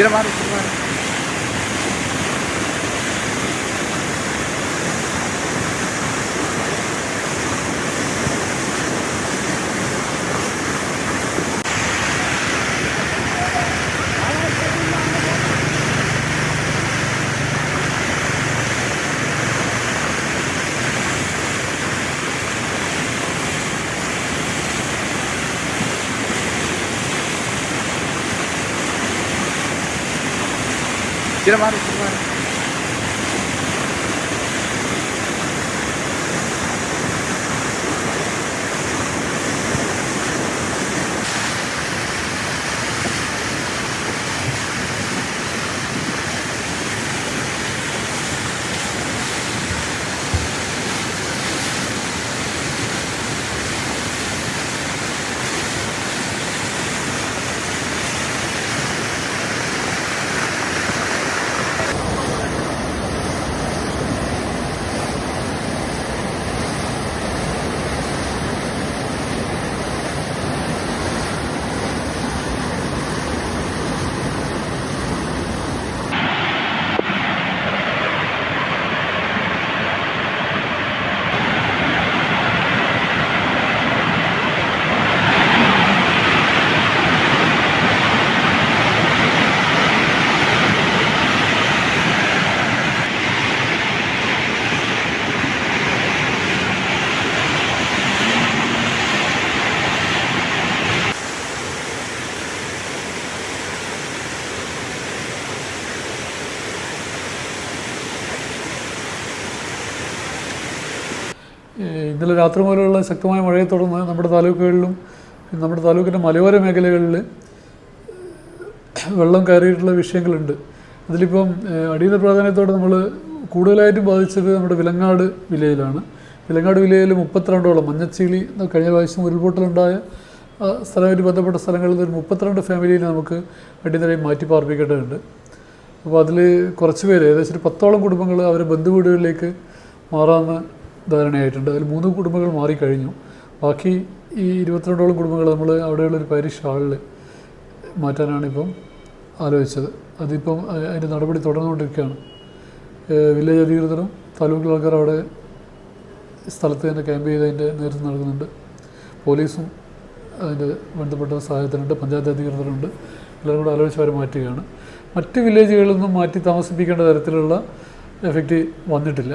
Tira mais, tira mais. ഇന്നലെ രാത്രി മുതലുള്ള ശക്തമായ മഴയെ തുടർന്ന് നമ്മുടെ താലൂക്കുകളിലും നമ്മുടെ താലൂക്കിൻ്റെ മലയോര മേഖലകളിൽ വെള്ളം കയറിയിട്ടുള്ള വിഷയങ്ങളുണ്ട്. അതിലിപ്പം അടിയന്തര പ്രാധാന്യത്തോടെ നമ്മൾ കൂടുതലായിട്ടും ബാധിച്ചത് നമ്മുടെ വിലങ്ങാട് വില്ലേജിലാണ്. വിലങ്ങാട് വില്ലേജിൽ 32ഓളം മഞ്ഞച്ചീളി കഴിഞ്ഞ പ്രാവശ്യം ഉരുൾപൊട്ടലുണ്ടായ സ്ഥലമായിട്ട് ബന്ധപ്പെട്ട സ്ഥലങ്ങളിൽ ഒരു 32 ഫാമിലിയിൽ നമുക്ക് അടിയന്തരമായി മാറ്റി പാർപ്പിക്കേണ്ടതുണ്ട്. അപ്പോൾ അതിൽ കുറച്ച് പേര് ഏകദേശം 10ഓളം കുടുംബങ്ങൾ അവരെ ബന്ധുവീടുകളിലേക്ക് മാറാമെന്ന് ധാരണയായിട്ടുണ്ട്. അതിൽ 3 കുടുംബങ്ങൾ മാറിക്കഴിഞ്ഞു. ബാക്കി ഈ 22ഓളം കുടുംബങ്ങൾ നമ്മൾ അവിടെയുള്ളൊരു പാരിഷ് ഹാളിൽ മാറ്റാനാണിപ്പം ആലോചിച്ചത്. അതിപ്പം അതിൻ്റെ നടപടി തുടർന്നുകൊണ്ടിരിക്കുകയാണ്. വില്ലേജ് അധികൃതരും താലൂക്കിലെ ആൾക്കാർ അവിടെ സ്ഥലത്ത് തന്നെ ക്യാമ്പ് ചെയ്ത് അതിൻ്റെ നേതൃത്വം നൽകുന്നുണ്ട്. പോലീസും അതിൻ്റെ ബന്ധപ്പെട്ട സഹായത്തിനുണ്ട്, പഞ്ചായത്ത് അധികൃതരുണ്ട്. എല്ലാവരും കൂടെ ആലോചിച്ച് അവർ മാറ്റുകയാണ്. മറ്റ് വില്ലേജുകളിൽ നിന്നും മാറ്റി താമസിപ്പിക്കേണ്ട തരത്തിലുള്ള എഫക്റ്റ് വന്നിട്ടില്ല.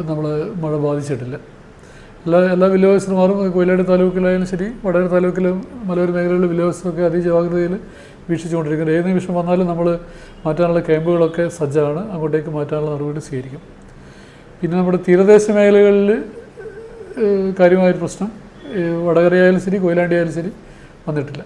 നമ്മളെ മഴ ബാധിച്ചിട്ടില്ല. എല്ലാ വില്ലേജ് ഓഫീസർമാരും കൊയിലാണ്ടി താലൂക്കിലായാലും ശരി, വടകര താലൂക്കിലും മലയോര മേഖലകളിലെ വില്ലേജ് ഓഫീസറൊക്കെ അതിജാഗ്രതയിൽ വീക്ഷിച്ചുകൊണ്ടിരിക്കുന്നത്. ഏത് നിമിഷം വന്നാലും നമ്മൾ മാറ്റാനുള്ള ക്യാമ്പുകളൊക്കെ സജ്ജമാണ്. അങ്ങോട്ടേക്ക് മാറ്റാനുള്ള നടപടി സ്വീകരിക്കും. പിന്നെ നമ്മുടെ തീരദേശ മേഖലകളിൽ കാര്യമായൊരു പ്രശ്നം വടകരയായാലും ശരി, കൊയിലാണ്ടി ആയാലും ശരി വന്നിട്ടില്ല.